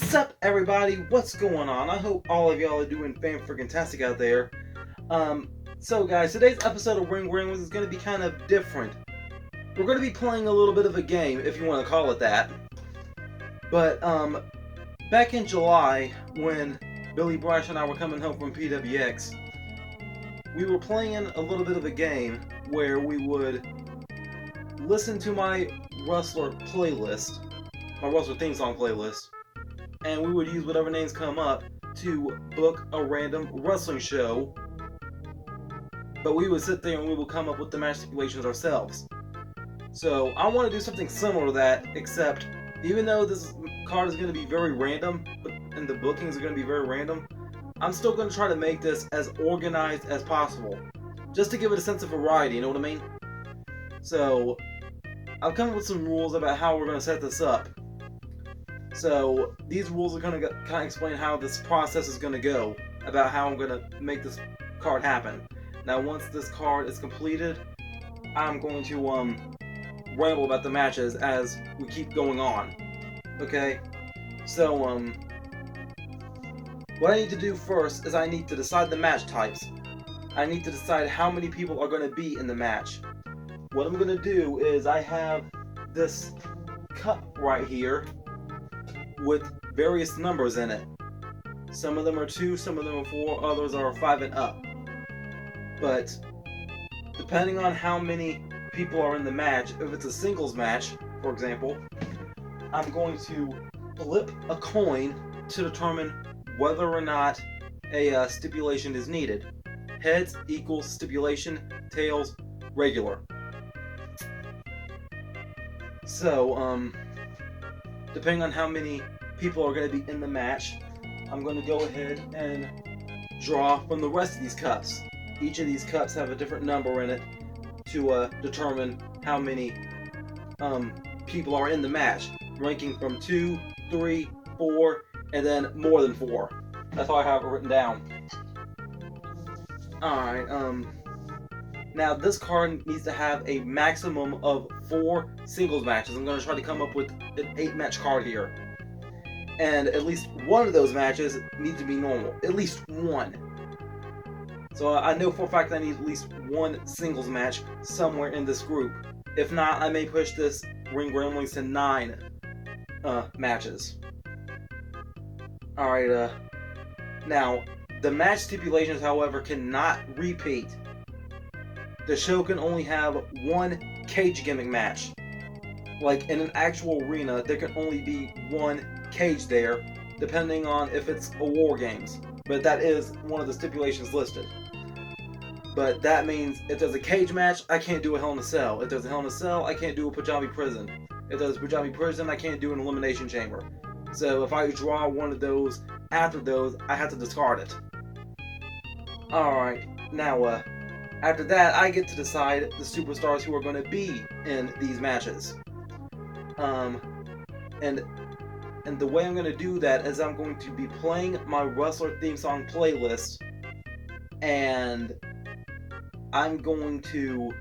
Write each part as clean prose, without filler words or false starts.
Sup everybody, what's going on? I hope all of y'all are doing fan-freaking-tastic out there. So guys, today's episode of Ring Ramble is going to be kind of different. We're going to be playing a little bit of a game, if you want to call it that. But, back in July, when Billy Brash and I were coming home from PWX, we were playing a little bit of a game where we would listen to my wrestler playlist, my wrestler theme song playlist, and we would use whatever names come up to book a random wrestling show. But we would sit there and we would come up with the match stipulations ourselves. So I want to do something similar to that, except even though this card is going to be very random, and the bookings are going to be very random, I'm still going to try to make this as organized as possible, just to give it a sense of variety, you know what I mean? So I've come up with some rules about how we're going to set this up. So these rules are going to kind of explain how this process is going to go, about how I'm going to make this card happen. Now once this card is completed, I'm going to ramble about the matches as we keep going on. Okay? So what I need to do first is I need to decide the match types. I need to decide how many people are going to be in the match. What I'm going to do is I have this cup right here with various numbers in it. Some of them are 2, some of them are 4, others are 5 and up. But depending on how many people are in the match, if it's a singles match, for example, I'm going to flip a coin to determine whether or not a stipulation is needed. Heads equals stipulation, tails regular. So, depending on how many people are going to be in the match, I'm going to go ahead and draw from the rest of these cups. Each of these cups have a different number in it to determine how many people are in the match, ranking from 2, 3, 4, and then more than 4. That's all I have it written down. Alright, now this card needs to have a maximum of 4 singles matches. I'm going to try to come up with an 8-match card here. And at least one of those matches needs to be normal. At least one. So I know for a fact I need at least one singles match somewhere in this group. If not, I may push this Ring Ramblings to 9 matches. Alright, now, the match stipulations, however, cannot repeat. The show can only have one cage gimmick match. Like in an actual arena, there can only be one cage there, depending on if it's a War Games. But that is one of the stipulations listed. But that means if there's a cage match, I can't do a Hell in a Cell. If there's a Hell in a Cell, I can't do a Punjabi Prison. If there's a Punjabi Prison, I can't do an Elimination Chamber. So if I draw one of those after those, I have to discard it. Alright, now after that, I get to decide the superstars who are going to be in these matches. And the way I'm going to do that is I'm going to be playing my wrestler theme song playlist, and I'm going to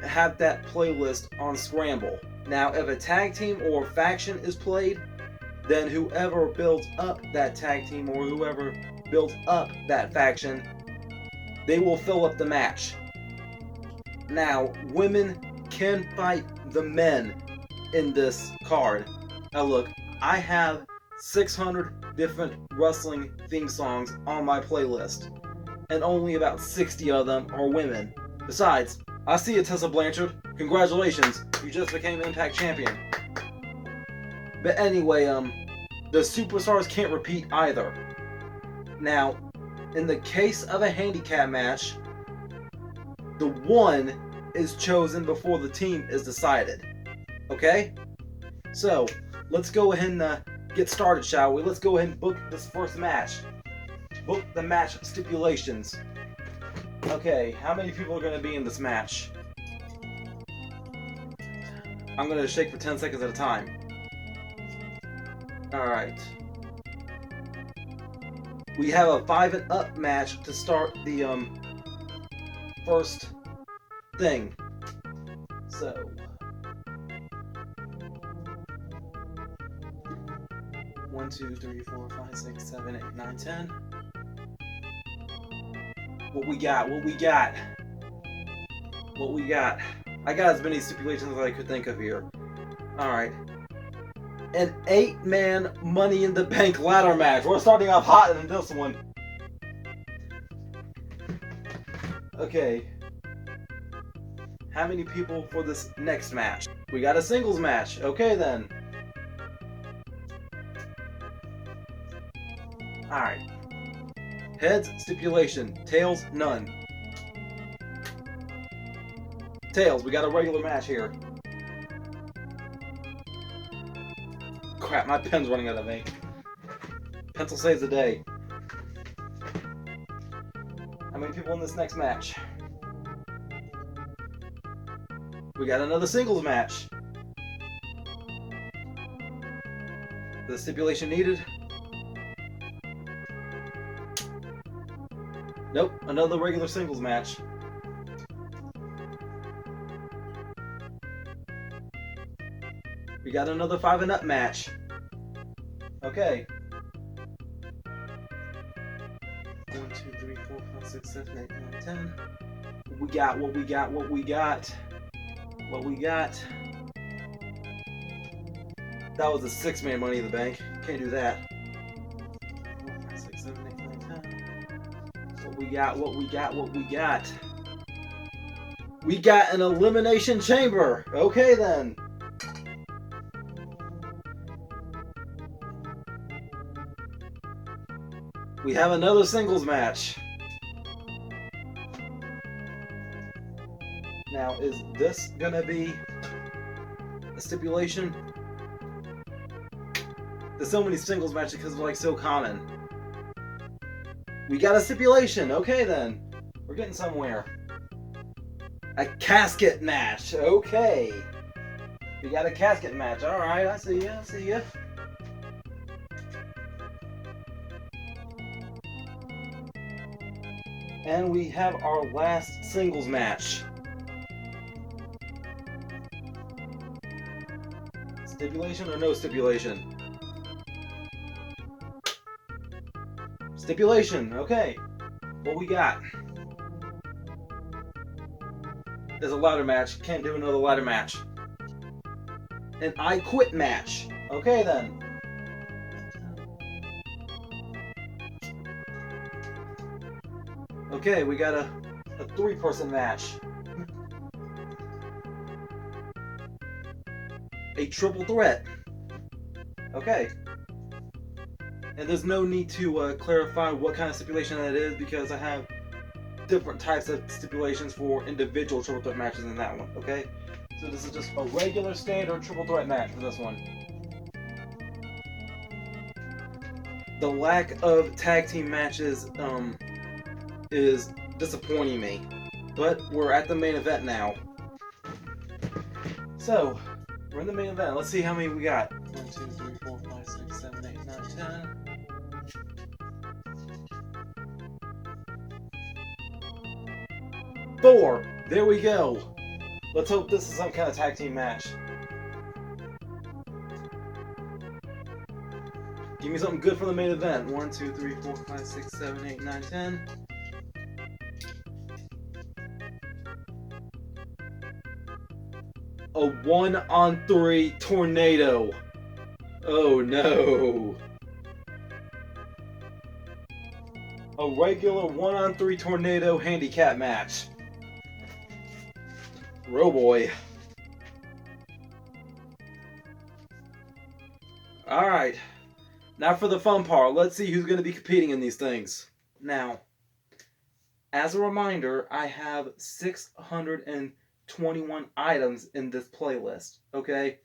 have that playlist on Scramble. Now, if a tag team or faction is played, then whoever builds up that tag team or whoever builds up that faction, they will fill up the match. Now, women can fight the men in this card. Now look, I have 600 different wrestling theme songs on my playlist, and only about 60 of them are women. Besides, I see you, Tessa Blanchard. Congratulations, you just became Impact Champion. But anyway, the superstars can't repeat either. Now, in the case of a handicap match, the one is chosen before the team is decided. Okay? So, let's go ahead and get started, shall we? Let's go ahead and book this first match. Book the match stipulations. Okay, how many people are going to be in this match? I'm going to shake for 10 seconds at a time. Alright. We have a 5 and up match to start the first thing. So 1, 2, 3, 4, 5, 6, 7, 8, 9, 10. What we got? What we got? What we got? I got as many stipulations as I could think of here. Alright. An 8-man Money in the Bank ladder match. We're starting off hot in this one. Okay. How many people for this next match? We got a singles match. Okay then. Alright. Heads, stipulation. Tails, none. Tails, we got a regular match here. Crap, my pen's running out of ink. Pencil saves the day. How many people in this next match? We got another singles match. The stipulation needed? Nope, another regular singles match. We got another 5 and up match. Okay. 1, 2, 3, 4, 5, 6, 7, 8, 9, 10. What we got? What we got? What we got? What we got? That was a 6-man Money in the Bank. Can't do that. 4, 5, 6, 7, 8, 9, 10. What we got? What we got? What we got? We got an elimination chamber. Okay then. We have another singles match. Now, is this gonna be a stipulation? There's so many singles matches because they're like so common. We got a stipulation. Okay then. We're getting somewhere. A casket match. Okay. We got a casket match. Alright, I see ya. I see ya. And we have our last singles match. Stipulation or no stipulation? Stipulation, okay. What we got? There's a ladder match. Can't do another ladder match. An I Quit match. Okay then. Okay, we got a 3-person match. A triple threat. Okay. And there's no need to clarify what kind of stipulation that is because I have different types of stipulations for individual triple threat matches in that one, okay? So this is just a regular standard triple threat match for this one. The lack of tag team matches is disappointing me. But we're at the main event now. So, we're in the main event. Let's see how many we got. 1, 2, 3, 4, 5, 6, 7, 8, 9, 10. Four. There we go. Let's hope this is some kind of tag team match. Give me something good for the main event. 1, 2, 3, 4, 5, 6, 7, 8, 9, 10. A 1-on-3 tornado. Oh no. A regular 1-on-3 tornado handicap match. Oh boy. Alright. Now for the fun part. Let's see who's going to be competing in these things. Now, as a reminder, I have 621 items in this playlist, okay?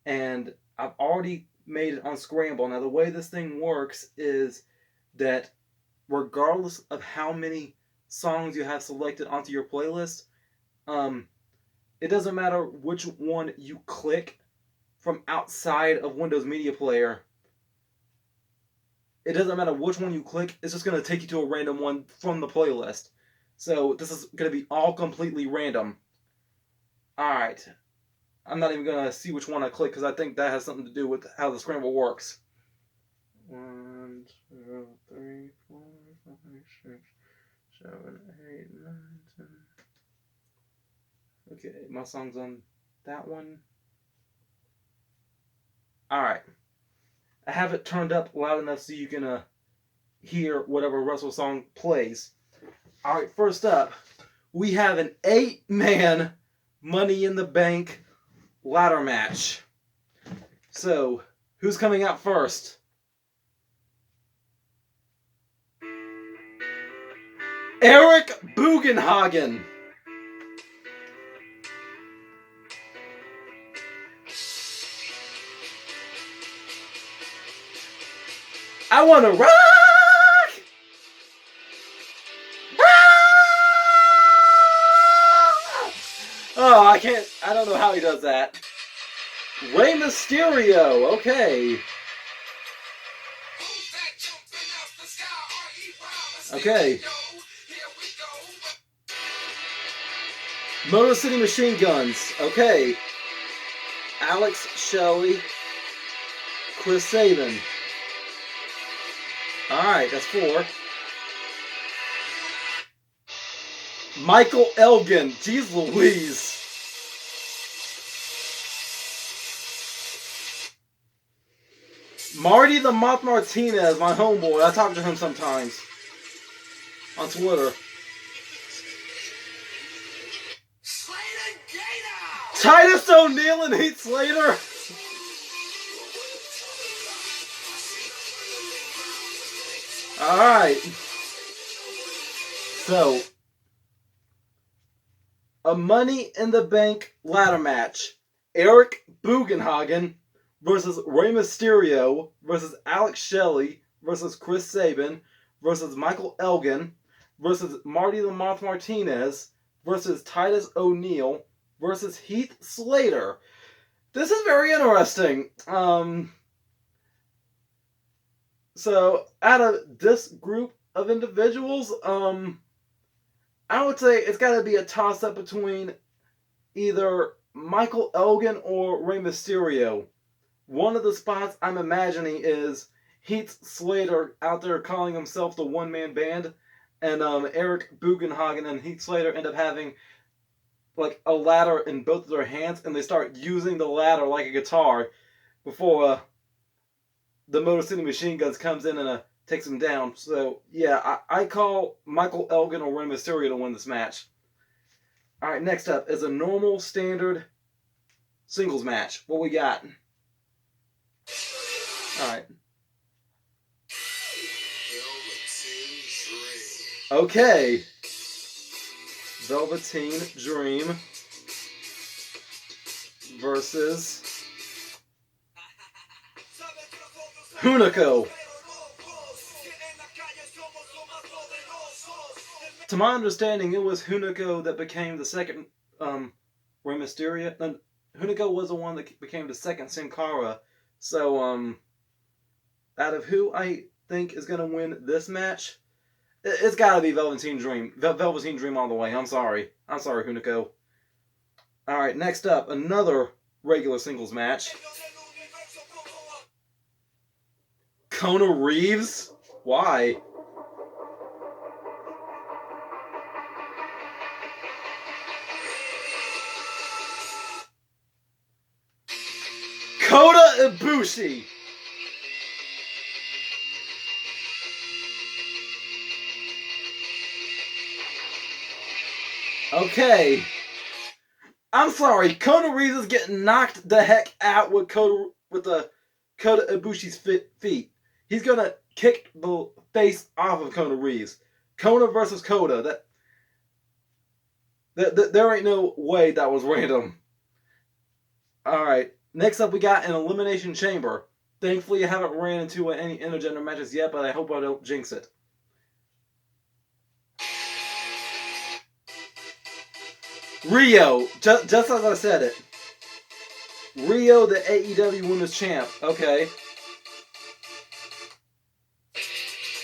And I've already made it on Scramble. Now, the way this thing works is that regardless of how many songs you have selected onto your playlist, it doesn't matter which one you click from outside of Windows Media Player. It doesn't matter which one you click, it's just going to take you to a random one from the playlist. So this is going to be all completely random. Alright. I'm not even going to see which one I click because I think that has something to do with how the Scramble works. 1, 2, 3, 4, 5, 6, 7, 8, 9, 10. Okay, my song's on that one. Alright. I have it turned up loud enough so you can hear whatever Russell song plays. Alright, first up, we have an 8-man Money in the Bank ladder match. So, who's coming out first? Eric Bugenhagen. I want to rock! Oh, I can't. I don't know how he does that. Rey Mysterio. Okay. Okay. Motor City Machine Guns. Okay. Alex Shelley. Chris Sabin. Alright, that's 4. Michael Elgin. Jeez Louise. Marty the Moth Martinez, my homeboy. I talk to him sometimes. On Twitter. Titus O'Neil and Heath Slater. Alright. So, a Money in the Bank ladder match. Eric Bugenhagen versus Rey Mysterio versus Alex Shelley versus Chris Sabin versus Michael Elgin versus Marty the Moth Martinez versus Titus O'Neil versus Heath Slater. This is very interesting. So, out of this group of individuals, I would say it's got to be a toss-up between either Michael Elgin or Rey Mysterio. One of the spots I'm imagining is Heath Slater out there calling himself the one-man band, and Eric Bugenhagen and Heath Slater end up having like a ladder in both of their hands, and they start using the ladder like a guitar before the Motor City Machine Guns comes in and takes him down. So, yeah, I call Michael Elgin or Rey Mysterio to win this match. Alright, next up is a normal, standard singles match. What we got? Alright. Okay. Velveteen Dream versus Hunico. To my understanding, it was Hunico that became the second Rey Mysterio. Hunico was the one that became the second Sin Cara. So, out of who I think is going to win this match, it's got to be Velveteen Dream. Velveteen Dream all the way. I'm sorry, Hunico. Alright, next up, another regular singles match. Kona Reeves? Why? Kota Ibushi. Okay. I'm sorry. Kota Reeves is getting knocked the heck out with the Kota Ibushi's feet. He's gonna kick the face off of Kona Reeves. Kona versus Kota. There ain't no way that was random. Alright. Next up, we got an Elimination Chamber. Thankfully, I haven't ran into any intergender matches yet, but I hope I don't jinx it. Rio, just as I said it. Rio, the AEW Women's Champ. Okay.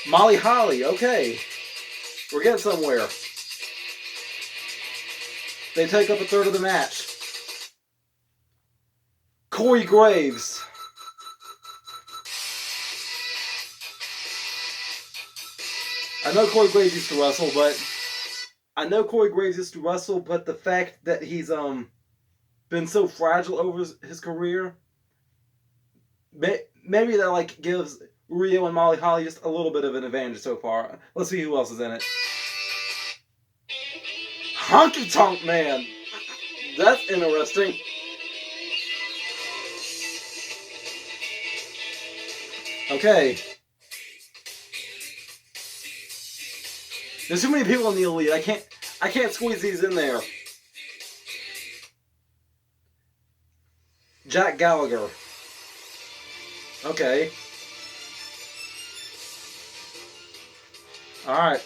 Molly Holly. Okay. We're getting somewhere. They take up a third of the match. Corey Graves I know Corey Graves used to wrestle, but the fact that he's been so fragile over his career, maybe that like gives Rio and Molly Holly just a little bit of an advantage so far. Let's see who else is in it. Honky Tonk Man. That's interesting. Okay. There's too many people in the Elite. I can't squeeze these in there. Jack Gallagher. Okay. Alright.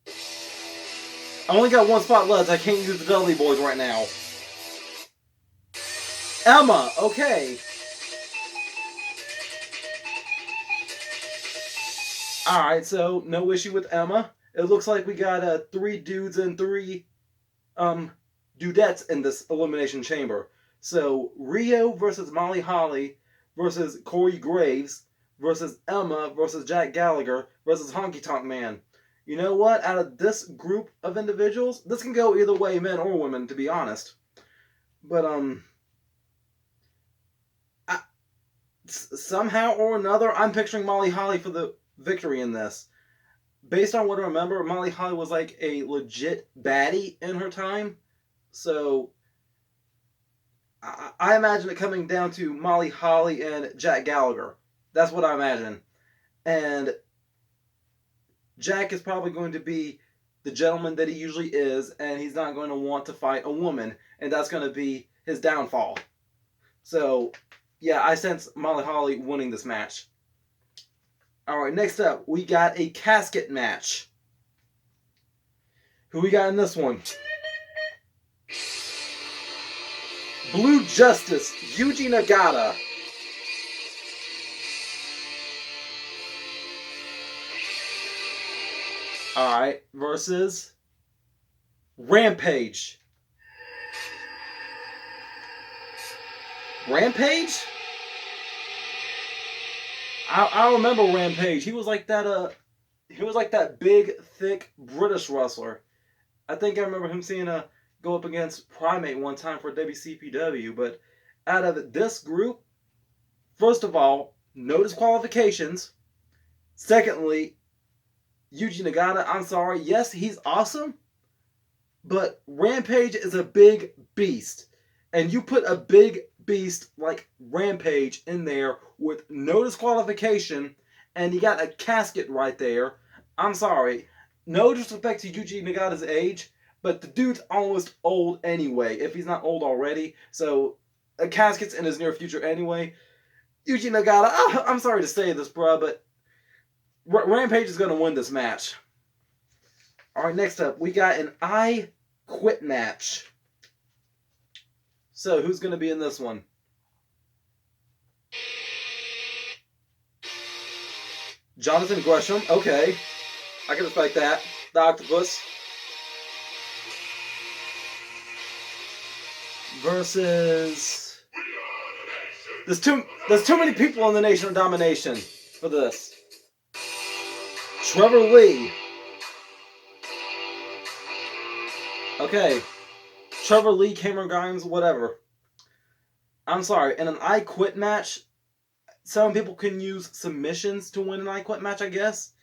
I only got one spot left. I can't use the Dudley Boys right now. Emma. Okay. Alright, so no issue with Emma. It looks like we got 3 dudes and 3 dudettes in this Elimination Chamber. So Rio versus Molly Holly versus Corey Graves versus Emma versus Jack Gallagher versus Honky Tonk Man. You know what? Out of this group of individuals, this can go either way, men or women, to be honest. But somehow or another, I'm picturing Molly Holly for the victory in this. Based on what I remember, Molly Holly was like a legit baddie in her time. So I imagine it coming down to Molly Holly and Jack Gallagher. That's what I imagine. And Jack is probably going to be the gentleman that he usually is, and he's not going to want to fight a woman, and that's going to be his downfall. So, yeah, I sense Molly Holly winning this match. Alright, next up, we got a casket match. Who we got in this one? Blue Justice, Yuji Nagata. Alright, versus Rampage. Rampage? I remember Rampage. He was like that big, thick British wrestler. I think I remember him seeing go up against Primate one time for WCPW. But out of this group, first of all, no disqualifications. Secondly, Yuji Nagata, I'm sorry, yes, he's awesome, but Rampage is a big beast. And you put a big beast like Rampage in there with no disqualification, and you got a casket right there. I'm sorry. No disrespect to Yuji Nagata's age, but the dude's almost old anyway, if he's not old already. So, a casket's in his near future anyway. Yuji Nagata, I'm sorry to say this, bruh, but Rampage is going to win this match. Alright, next up, we got an I Quit match. So, who's going to be in this one? Jonathan Gresham, okay. I can respect that. The Octopus. Versus... There's too many people in the Nation of Domination for this. Trevor Lee. Okay. Trevor Lee, Cameron Grimes, whatever. I'm sorry. In an I Quit match, some people can use submissions to win an I Quit match, I guess.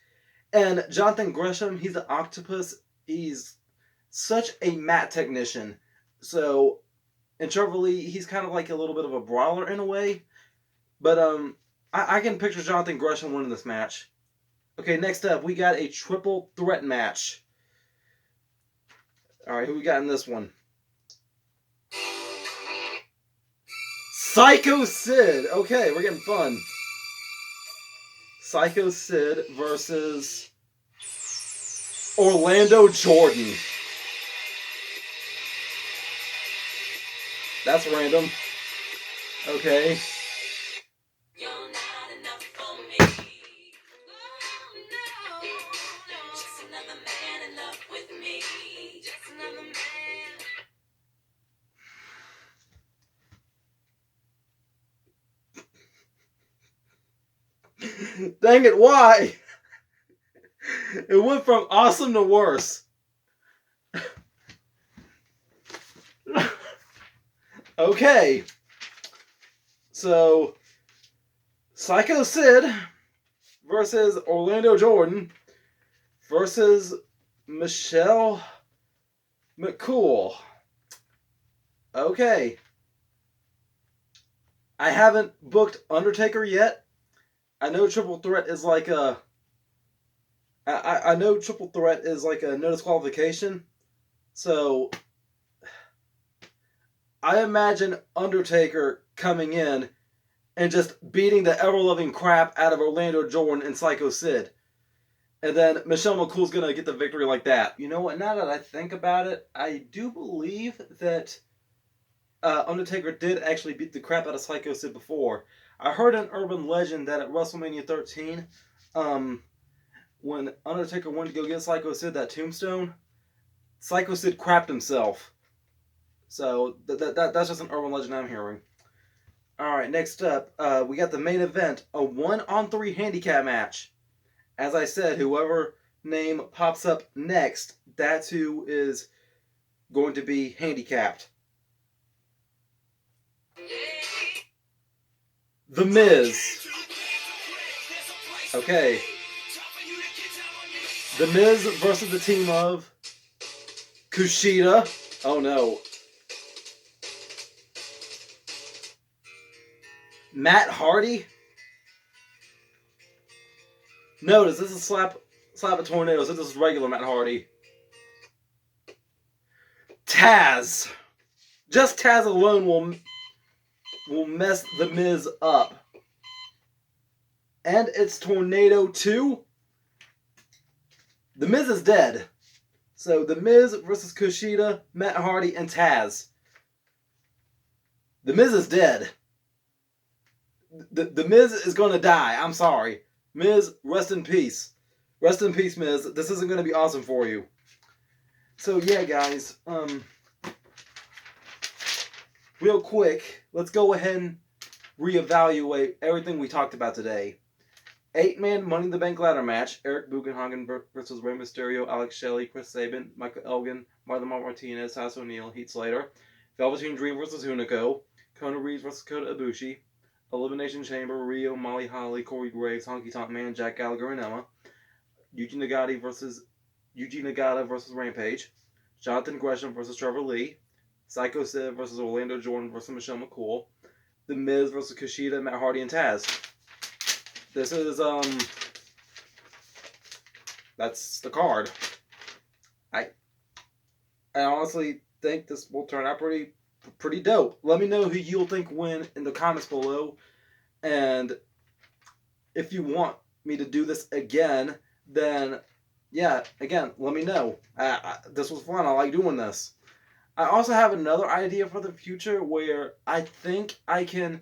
And Jonathan Gresham, he's an octopus. He's such a mat technician. So, and Trevor Lee, he's kind of like a little bit of a brawler in a way. But I can picture Jonathan Gresham winning this match. Okay, next up, we got a triple threat match. Alright, who we got in this one? Psycho Sid. Okay, we're getting fun. Psycho Sid versus Orlando Jordan. That's random. Okay. Dang it, why? It went from awesome to worse. Okay. So, Psycho Sid versus Orlando Jordan versus Michelle McCool. Okay. I haven't booked Undertaker yet. I know Triple Threat is like a... I know Triple Threat is like a no disqualification. So, I imagine Undertaker coming in and just beating the ever-loving crap out of Orlando Jordan and Psycho Sid. And then Michelle McCool's going to get the victory like that. You know what? Now that I think about it, I do believe that Undertaker did actually beat the crap out of Psycho Sid before. I heard an urban legend that at WrestleMania 13, when Undertaker went to go get Psycho Sid that tombstone, Psycho Sid crapped himself. So that's just an urban legend I'm hearing. Alright, next up, we got the main event, a 1-on-3 handicap match. As I said, whoever name pops up next, that's who is going to be handicapped. The Miz. Okay. The Miz versus the team of Kushida. Oh no. Matt Hardy. Notice this is slap a tornado. So this is regular Matt Hardy. Taz. Just Taz alone will mess the Miz up. And it's Tornado 2. The Miz is dead. So the Miz versus Kushida, Matt Hardy, and Taz. The Miz is dead. The Miz is going to die. I'm sorry. Miz, rest in peace. Rest in peace, Miz. This isn't going to be awesome for you. So yeah, guys. Real quick, let's go ahead and reevaluate everything we talked about today. 8-man Money in the Bank ladder match. Eric Buchenhagen versus Rey Mysterio, Alex Shelley, Chris Sabin, Michael Elgin, Martha Martinez, Taz O'Neil, Heath Slater. Velveteen Dream versus Hunico. Kona Reeves versus Kota Ibushi. Elimination Chamber, Rio, Molly Holly, Corey Graves, Honky Tonk Man, Jack Gallagher, and Emma. Yuji Nagata versus Rampage. Jonathan Gresham versus Trevor Lee. Psycho Sid versus Orlando Jordan versus Michelle McCool. The Miz versus Kushida, Matt Hardy, and Taz. This is, that's the card. I honestly think this will turn out pretty dope. Let me know who you'll think win in the comments below. And if you want me to do this again, then yeah, again, let me know. This was fun. I like doing this. I also have another idea for the future where I think I can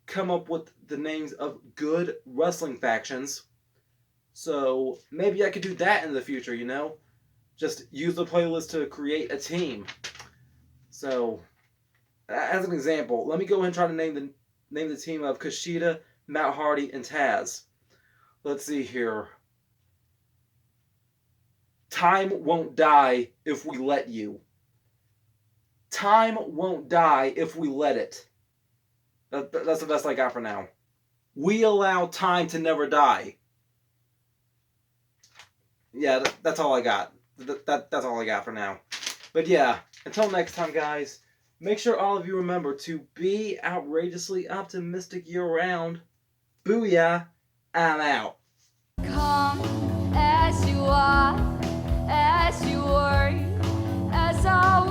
come up with the names of good wrestling factions. So maybe I could do that in the future, you know? Just use the playlist to create a team. So, as an example, let me go ahead and try to name the team of Kushida, Matt Hardy, and Taz. Let's see here. Time won't die if we let you. Time won't die if we let it. That's the best I got for now. We allow time to never die. Yeah, that's all I got. That's all I got for now. But yeah, until next time, guys, make sure all of you remember to be outrageously optimistic year-round. Booyah, I'm out. Come as you are, as you were, as always.